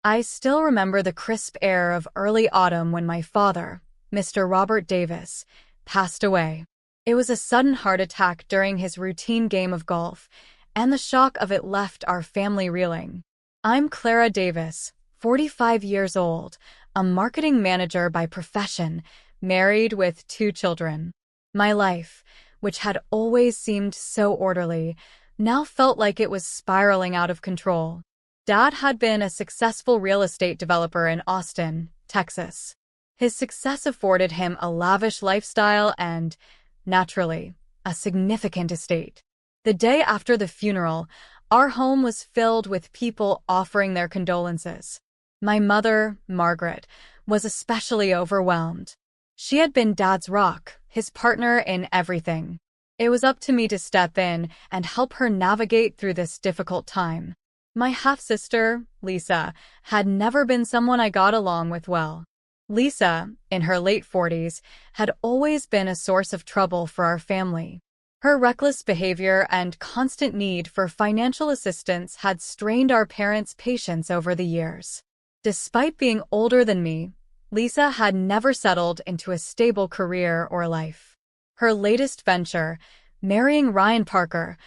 I still remember the crisp air of early autumn when my father, Mr. Robert Davis, passed away. It was a sudden heart attack during his routine game of golf, and the shock of it left our family reeling. I'm Clara Davis, 45 years old, a marketing manager by profession, married with 2 children. My life, which had always seemed so orderly, now felt like it was spiraling out of control. Dad had been a successful real estate developer in Austin, Texas. His success afforded him a lavish lifestyle and, naturally, a significant estate. The day after the funeral, our home was filled with people offering their condolences. My mother, Margaret, was especially overwhelmed. She had been Dad's rock, his partner in everything. It was up to me to step in and help her navigate through this difficult time. My half-sister, Lisa, had never been someone I got along with well. Lisa, in her late 40s, had always been a source of trouble for our family. Her reckless behavior and constant need for financial assistance had strained our parents' patience over the years. Despite being older than me, Lisa had never settled into a stable career or life. Her latest venture, marrying Ryan Parker,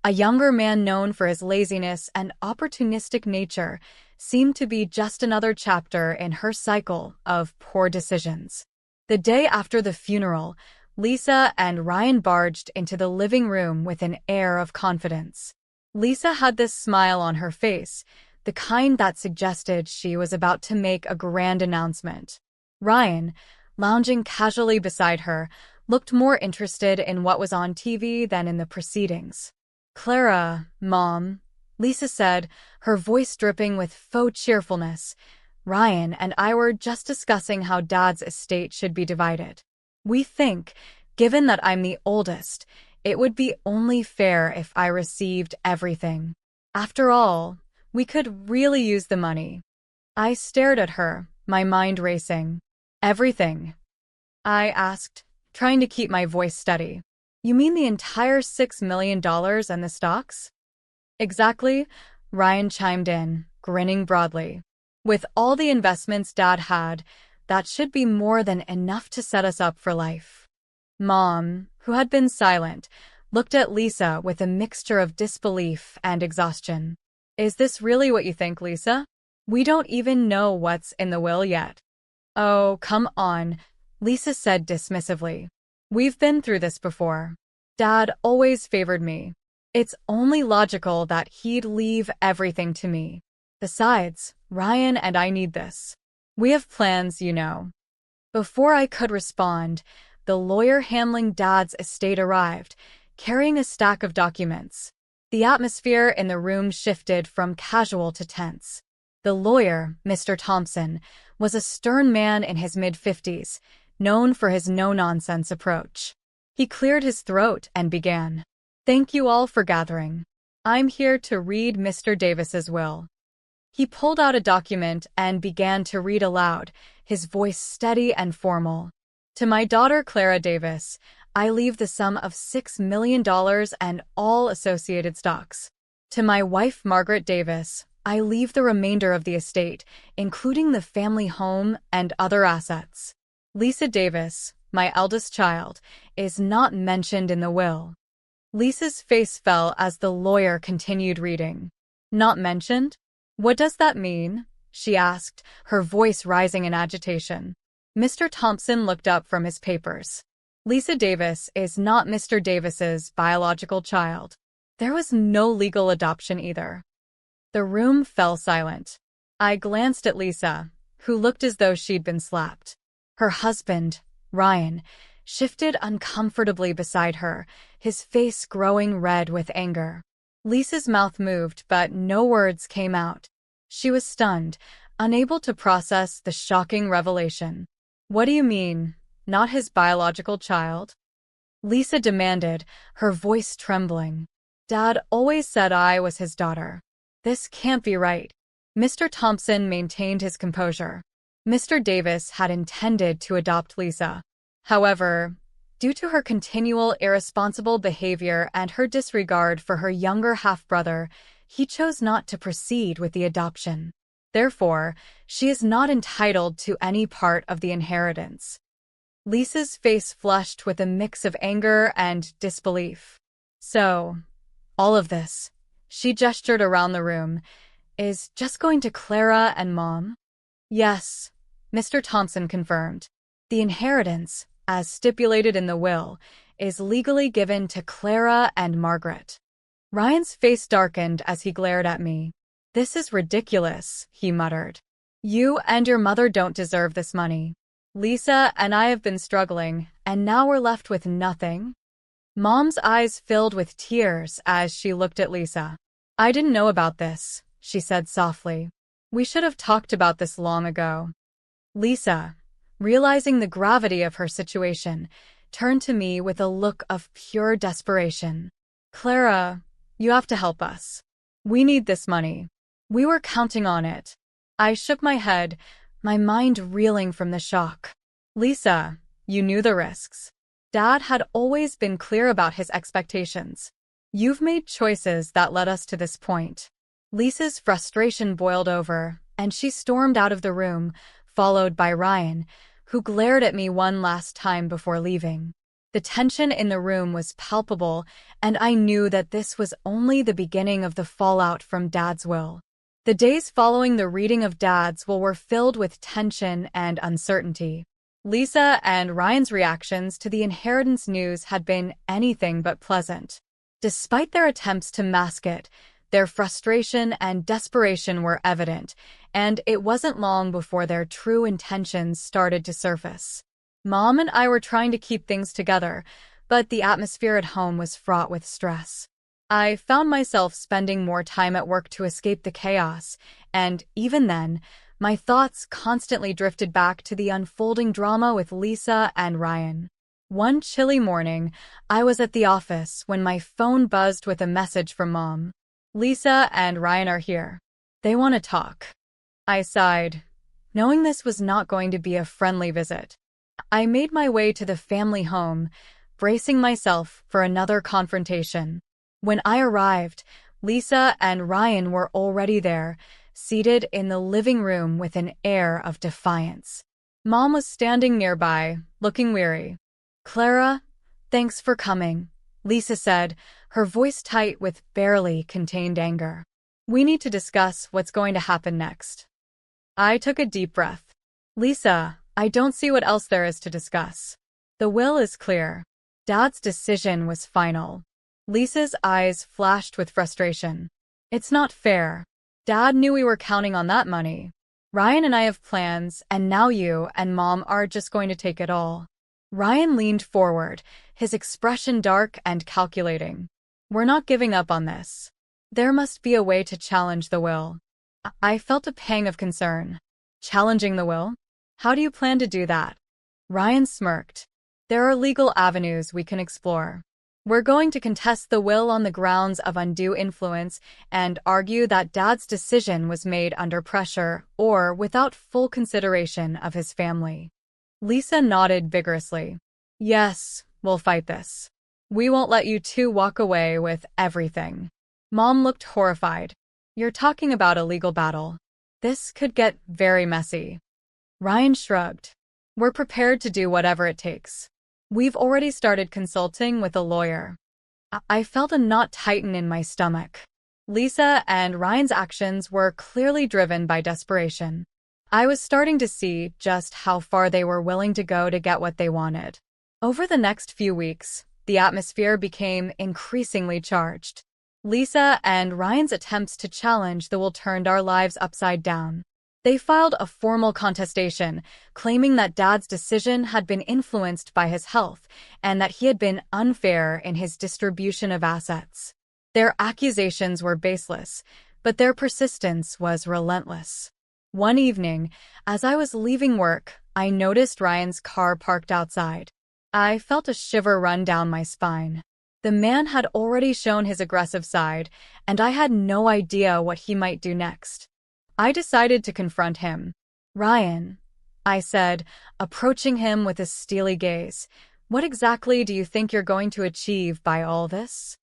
a younger man known for his laziness and opportunistic nature, seemed to be just another chapter in her cycle of poor decisions. The day after the funeral, Lisa and Ryan barged into the living room with an air of confidence. Lisa had this smile on her face, the kind that suggested she was about to make a grand announcement. Ryan, lounging casually beside her, looked more interested in what was on TV than in the proceedings. "Clara, Mom," Lisa said, her voice dripping with faux cheerfulness. "Ryan and I were just discussing how Dad's estate should be divided. We think, given that I'm the oldest, it would be only fair if I received everything. After all, we could really use the money." I stared at her, my mind racing. "Everything?" I asked, trying to keep my voice steady. "You mean the entire $6 million and the stocks?" "Exactly," Ryan chimed in, grinning broadly. "With all the investments Dad had, that should be more than enough to set us up for life." Mom, who had been silent, looked at Lisa with a mixture of disbelief and exhaustion. "Is this really what you think, Lisa? We don't even know what's in the will yet." "Oh, come on," Lisa said dismissively. "We've been through this before. Dad always favored me. It's only logical that he'd leave everything to me. Besides, Ryan and I need this. We have plans, you know." Before I could respond, the lawyer handling Dad's estate arrived, carrying a stack of documents. The atmosphere in the room shifted from casual to tense. The lawyer, Mr. Thompson, was a stern man in his mid-50s, known for his no-nonsense approach. He cleared his throat and began. "Thank you all for gathering. I'm here to read Mr. Davis's will." He pulled out a document and began to read aloud, his voice steady and formal. "To my daughter Clara Davis, I leave the sum of $6 million and all associated stocks. To my wife Margaret Davis, I leave the remainder of the estate, including the family home and other assets. Lisa Davis, my eldest child, is not mentioned in the will." Lisa's face fell as the lawyer continued reading. "Not mentioned? What does that mean?" she asked, her voice rising in agitation. Mr. Thompson looked up from his papers. "Lisa Davis is not Mr. Davis's biological child. There was no legal adoption either." The room fell silent. I glanced at Lisa, who looked as though she'd been slapped. Her husband, Ryan, shifted uncomfortably beside her, his face growing red with anger. Lisa's mouth moved, but no words came out. She was stunned, unable to process the shocking revelation. "What do you mean, not his biological child?" Lisa demanded, her voice trembling. "Dad always said I was his daughter. This can't be right." Mr. Thompson maintained his composure. Mr. Davis had intended to adopt Lisa. However, due to her continual irresponsible behavior and her disregard for her younger half-brother, he chose not to proceed with the adoption. Therefore, she is not entitled to any part of the inheritance. Lisa's face flushed with a mix of anger and disbelief. So, all of this, she gestured around the room, is just going to Clara and Mom? Yes, Mr. Thompson confirmed. The inheritance, as stipulated in the will, is legally given to Clara and Margaret. Ryan's face darkened as he glared at me. This is ridiculous, he muttered. You and your mother don't deserve this money. Lisa and I have been struggling, and now we're left with nothing. Mom's eyes filled with tears as she looked at Lisa. I didn't know about this, she said softly. We should have talked about this long ago. Lisa, realizing the gravity of her situation, turned to me with a look of pure desperation. Clara, you have to help us. We need this money. We were counting on it. I shook my head, my mind reeling from the shock. Lisa, you knew the risks. Dad had always been clear about his expectations. You've made choices that led us to this point. Lisa's frustration boiled over, and she stormed out of the room, followed by Ryan, who glared at me one last time before leaving. The tension in the room was palpable, and I knew that this was only the beginning of the fallout from Dad's will. The days following the reading of Dad's will were filled with tension and uncertainty. Lisa and Ryan's reactions to the inheritance news had been anything but pleasant. Despite their attempts to mask it, their frustration and desperation were evident, and it wasn't long before their true intentions started to surface. Mom and I were trying to keep things together, but the atmosphere at home was fraught with stress. I found myself spending more time at work to escape the chaos, and even then, my thoughts constantly drifted back to the unfolding drama with Lisa and Ryan. One chilly morning, I was at the office when my phone buzzed with a message from Mom. Lisa and Ryan are here. They want to talk. I sighed, knowing this was not going to be a friendly visit. I made my way to the family home, bracing myself for another confrontation. When I arrived, Lisa and Ryan were already there, seated in the living room with an air of defiance. Mom was standing nearby, looking weary. Clara, thanks for coming, Lisa said, her voice tight with barely contained anger. We need to discuss what's going to happen next. I took a deep breath. Lisa, I don't see what else there is to discuss. The will is clear. Dad's decision was final. Lisa's eyes flashed with frustration. It's not fair. Dad knew we were counting on that money. Ryan and I have plans, and now you and Mom are just going to take it all. Ryan leaned forward, his expression dark and calculating. We're not giving up on this. There must be a way to challenge the will. I felt a pang of concern. Challenging the will? How do you plan to do that? Ryan smirked. There are legal avenues we can explore. We're going to contest the will on the grounds of undue influence and argue that Dad's decision was made under pressure or without full consideration of his family. Lisa nodded vigorously. Yes, we'll fight this. We won't let you two walk away with everything. Mom looked horrified. You're talking about a legal battle. This could get very messy. Ryan shrugged. We're prepared to do whatever it takes. We've already started consulting with a lawyer. I felt a knot tighten in my stomach. Lisa and Ryan's actions were clearly driven by desperation. I was starting to see just how far they were willing to go to get what they wanted. Over the next few weeks, the atmosphere became increasingly charged. Lisa and Ryan's attempts to challenge the will turned our lives upside down. They filed a formal contestation, claiming that Dad's decision had been influenced by his health and that he had been unfair in his distribution of assets. Their accusations were baseless, but their persistence was relentless. One evening, as I was leaving work, I noticed Ryan's car parked outside. I felt a shiver run down my spine. The man had already shown his aggressive side, and I had no idea what he might do next. I decided to confront him. Ryan, I said, approaching him with a steely gaze, what exactly do you think you're going to achieve by all this?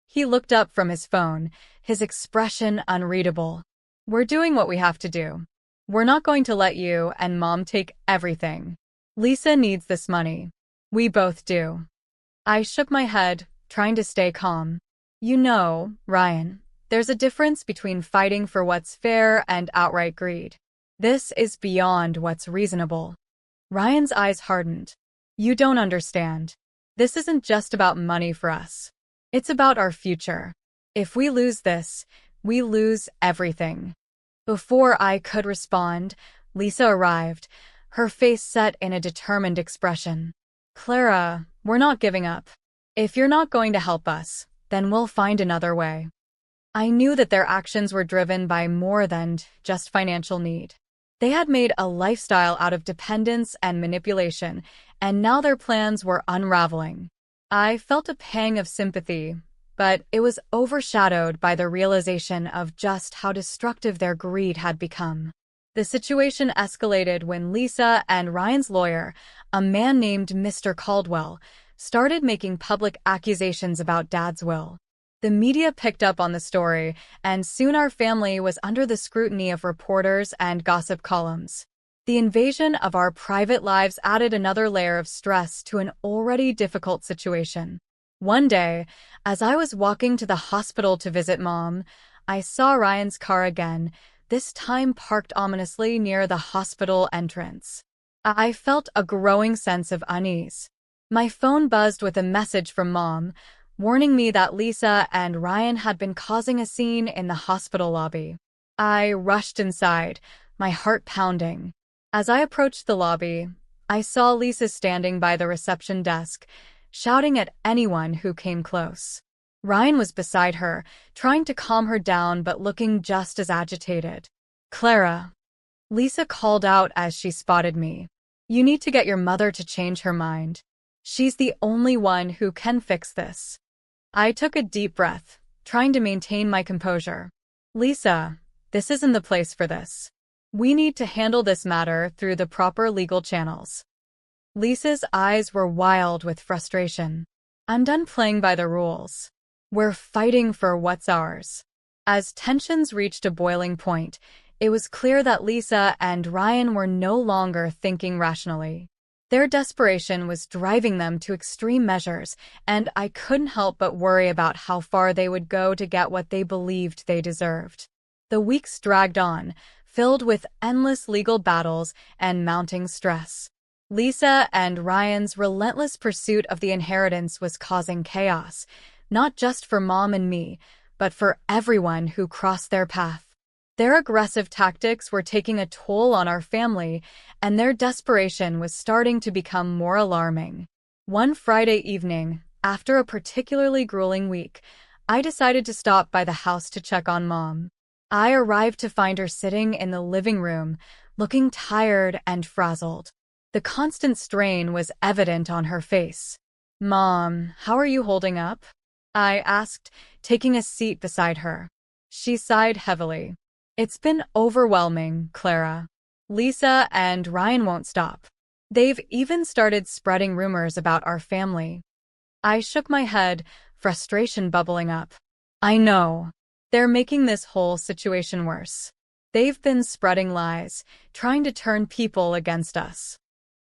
He looked up from his phone, his expression unreadable. We're doing what we have to do. We're not going to let you and Mom take everything. Lisa needs this money. We both do. I shook my head, trying to stay calm. You know, Ryan, there's a difference between fighting for what's fair and outright greed. This is beyond what's reasonable. Ryan's eyes hardened. You don't understand. This isn't just about money for us. It's about our future. If we lose this, we lose everything. Before I could respond, Lisa arrived, her face set in a determined expression. Clara, we're not giving up. If you're not going to help us, then we'll find another way. I knew that their actions were driven by more than just financial need. They had made a lifestyle out of dependence and manipulation, and now their plans were unraveling. I felt a pang of sympathy, but it was overshadowed by the realization of just how destructive their greed had become. The situation escalated when Lisa and Ryan's lawyer, a man named Mr. Caldwell, started making public accusations about Dad's will. The media picked up on the story, and soon our family was under the scrutiny of reporters and gossip columns. The invasion of our private lives added another layer of stress to an already difficult situation. One day, as I was walking to the hospital to visit Mom, I saw Ryan's car again, this time parked ominously near the hospital entrance. I felt a growing sense of unease. My phone buzzed with a message from Mom, warning me that Lisa and Ryan had been causing a scene in the hospital lobby. I rushed inside, my heart pounding. As I approached the lobby, I saw Lisa standing by the reception desk, shouting at anyone who came close. Ryan was beside her, trying to calm her down but looking just as agitated. Clara, Lisa called out as she spotted me. You need to get your mother to change her mind. She's the only one who can fix this. I took a deep breath, trying to maintain my composure. Lisa, this isn't the place for this. We need to handle this matter through the proper legal channels. Lisa's eyes were wild with frustration. I'm done playing by the rules. We're fighting for what's ours. As tensions reached a boiling point, it was clear that Lisa and Ryan were no longer thinking rationally. Their desperation was driving them to extreme measures, and I couldn't help but worry about how far they would go to get what they believed they deserved. The weeks dragged on, filled with endless legal battles and mounting stress. Lisa and Ryan's relentless pursuit of the inheritance was causing chaos, not just for Mom and me, but for everyone who crossed their path. Their aggressive tactics were taking a toll on our family, and their desperation was starting to become more alarming. One Friday evening, after a particularly grueling week, I decided to stop by the house to check on Mom. I arrived to find her sitting in the living room, looking tired and frazzled. The constant strain was evident on her face. Mom, how are you holding up? I asked, taking a seat beside her. She sighed heavily. It's been overwhelming, Clara. Lisa and Ryan won't stop. They've even started spreading rumors about our family. I shook my head, frustration bubbling up. I know. They're making this whole situation worse. They've been spreading lies, trying to turn people against us.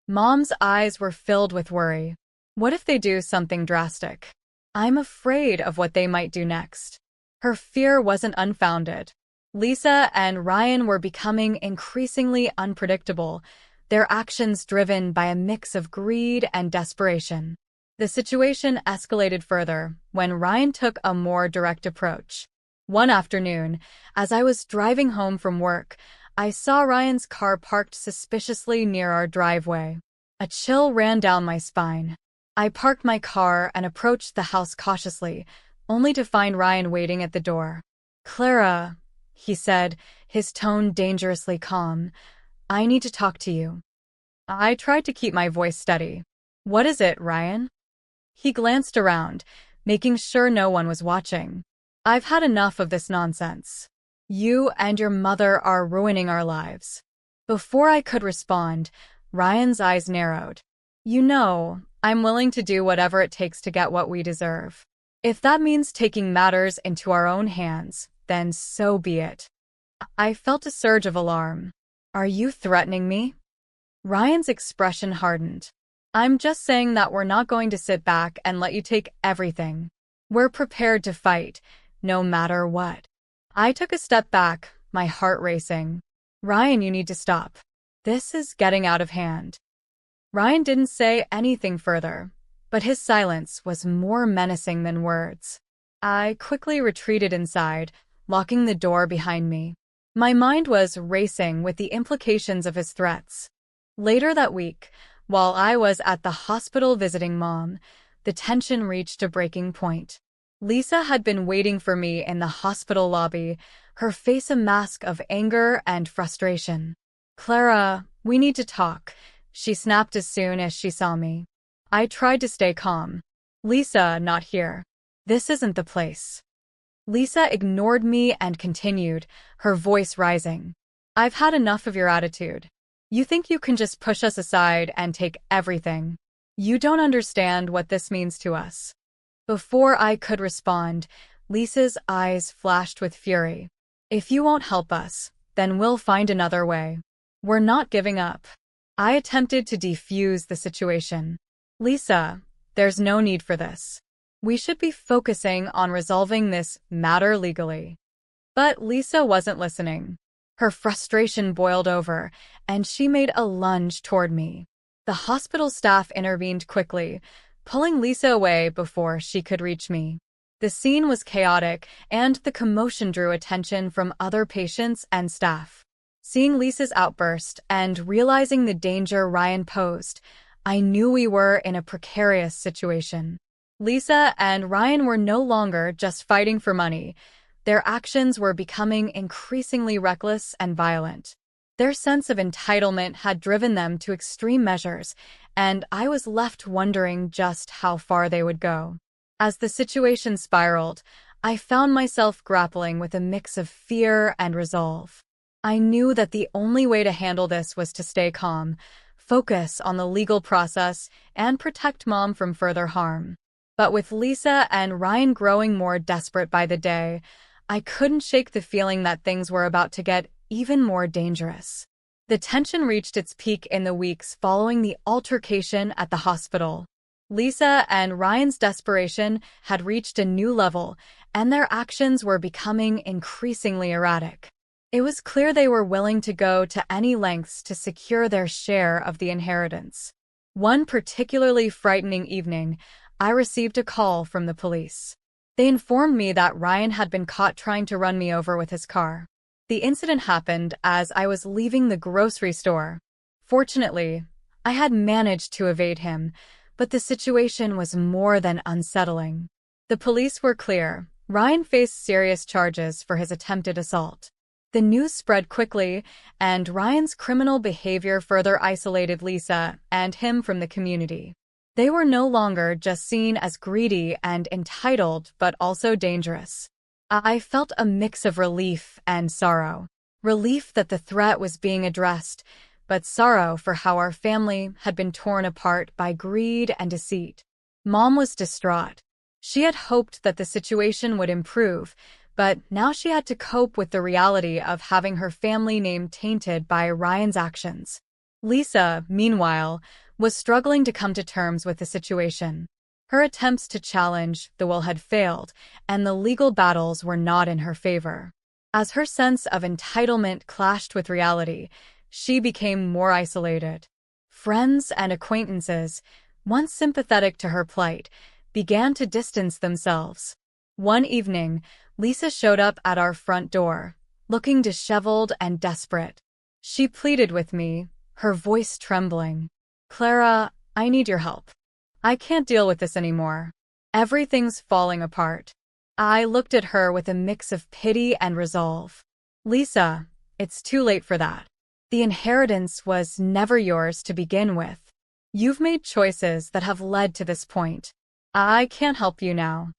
Mom's eyes were filled with worry. What if they do something drastic? I'm afraid of what they might do next. Her fear wasn't unfounded. Lisa and Ryan were becoming increasingly unpredictable, their actions driven by a mix of greed and desperation. The situation escalated further when Ryan took a more direct approach. One afternoon, as I was driving home from work, I saw Ryan's car parked suspiciously near our driveway. A chill ran down my spine. I parked my car and approached the house cautiously, only to find Ryan waiting at the door. Clara, he said, his tone dangerously calm, I need to talk to you. I tried to keep my voice steady. What is it, Ryan? He glanced around, making sure no one was watching. I've had enough of this nonsense. You and your mother are ruining our lives. Before I could respond, Ryan's eyes narrowed. You know, I'm willing to do whatever it takes to get what we deserve. If that means taking matters into our own hands, then so be it. I felt a surge of alarm. Are you threatening me? Ryan's expression hardened. I'm just saying that we're not going to sit back and let you take everything. We're prepared to fight, no matter what. I took a step back, my heart racing. Ryan, you need to stop. This is getting out of hand. Ryan didn't say anything further, but his silence was more menacing than words. I quickly retreated inside, locking the door behind me. My mind was racing with the implications of his threats. Later that week, while I was at the hospital visiting Mom, the tension reached a breaking point. Lisa had been waiting for me in the hospital lobby, her face a mask of anger and frustration. "Clara, we need to talk," she snapped as soon as she saw me. I tried to stay calm. "Lisa, not here. This isn't the place." Lisa ignored me and continued, her voice rising. "I've had enough of your attitude. You think you can just push us aside and take everything. You don't understand what this means to us." Before I could respond, Lisa's eyes flashed with fury. "If you won't help us, then we'll find another way. We're not giving up." I attempted to defuse the situation. "Lisa, there's no need for this. We should be focusing on resolving this matter legally." But Lisa wasn't listening. Her frustration boiled over, and she made a lunge toward me. The hospital staff intervened quickly, pulling Lisa away before she could reach me. The scene was chaotic, and the commotion drew attention from other patients and staff. Seeing Lisa's outburst and realizing the danger Ryan posed, I knew we were in a precarious situation. Lisa and Ryan were no longer just fighting for money. Their actions were becoming increasingly reckless and violent. Their sense of entitlement had driven them to extreme measures, and I was left wondering just how far they would go. As the situation spiraled, I found myself grappling with a mix of fear and resolve. I knew that the only way to handle this was to stay calm, focus on the legal process, and protect Mom from further harm. But with Lisa and Ryan growing more desperate by the day, I couldn't shake the feeling that things were about to get even more dangerous. The tension reached its peak in the weeks following the altercation at the hospital. Lisa and Ryan's desperation had reached a new level, and their actions were becoming increasingly erratic. It was clear they were willing to go to any lengths to secure their share of the inheritance. One particularly frightening evening, I received a call from the police. They informed me that Ryan had been caught trying to run me over with his car. The incident happened as I was leaving the grocery store. Fortunately, I had managed to evade him, but the situation was more than unsettling. The police were clear. Ryan faced serious charges for his attempted assault. The news spread quickly, and Ryan's criminal behavior further isolated Lisa and him from the community. They were no longer just seen as greedy and entitled, but also dangerous. I felt a mix of relief and sorrow. Relief that the threat was being addressed, but sorrow for how our family had been torn apart by greed and deceit. Mom was distraught. She had hoped that the situation would improve, but now she had to cope with the reality of having her family name tainted by Ryan's actions. Lisa, meanwhile, was struggling to come to terms with the situation. Her attempts to challenge the will had failed, and the legal battles were not in her favor. As her sense of entitlement clashed with reality, she became more isolated. Friends and acquaintances, once sympathetic to her plight, began to distance themselves. One evening, Lisa showed up at our front door, looking disheveled and desperate. She pleaded with me, her voice trembling. "Clara, I need your help. I can't deal with this anymore. Everything's falling apart." I looked at her with a mix of pity and resolve. "Lisa, it's too late for that. The inheritance was never yours to begin with. You've made choices that have led to this point. I can't help you now."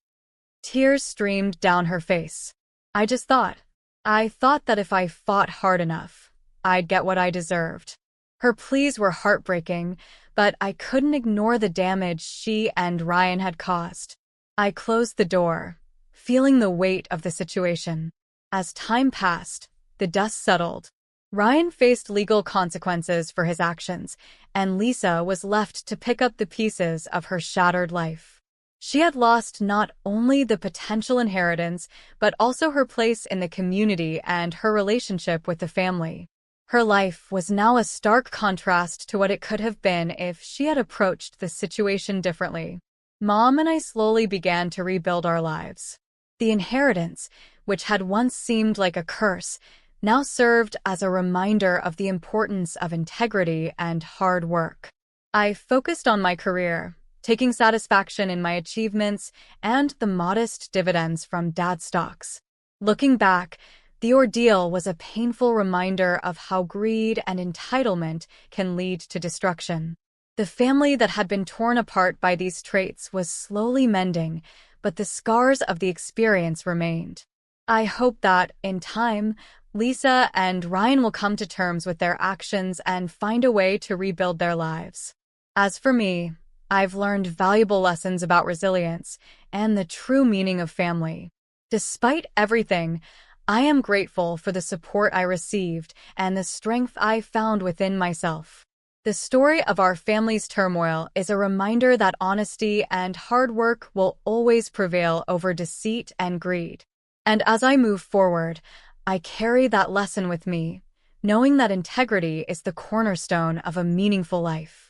Tears streamed down her face. I thought that if I fought hard enough, I'd get what I deserved. Her pleas were heartbreaking, but I couldn't ignore the damage she and Ryan had caused. I closed the door, feeling the weight of the situation. As time passed, the dust settled. Ryan faced legal consequences for his actions, and Lisa was left to pick up the pieces of her shattered life. She had lost not only the potential inheritance, but also her place in the community and her relationship with the family. Her life was now a stark contrast to what it could have been if she had approached the situation differently. Mom and I slowly began to rebuild our lives. The inheritance, which had once seemed like a curse, now served as a reminder of the importance of integrity and hard work. I focused on my career, taking satisfaction in my achievements and the modest dividends from Dad's stocks. Looking back, the ordeal was a painful reminder of how greed and entitlement can lead to destruction. The family that had been torn apart by these traits was slowly mending, but the scars of the experience remained. I hope that, in time, Lisa and Ryan will come to terms with their actions and find a way to rebuild their lives. As for me, I've learned valuable lessons about resilience and the true meaning of family. Despite everything, I am grateful for the support I received and the strength I found within myself. The story of our family's turmoil is a reminder that honesty and hard work will always prevail over deceit and greed. And as I move forward, I carry that lesson with me, knowing that integrity is the cornerstone of a meaningful life.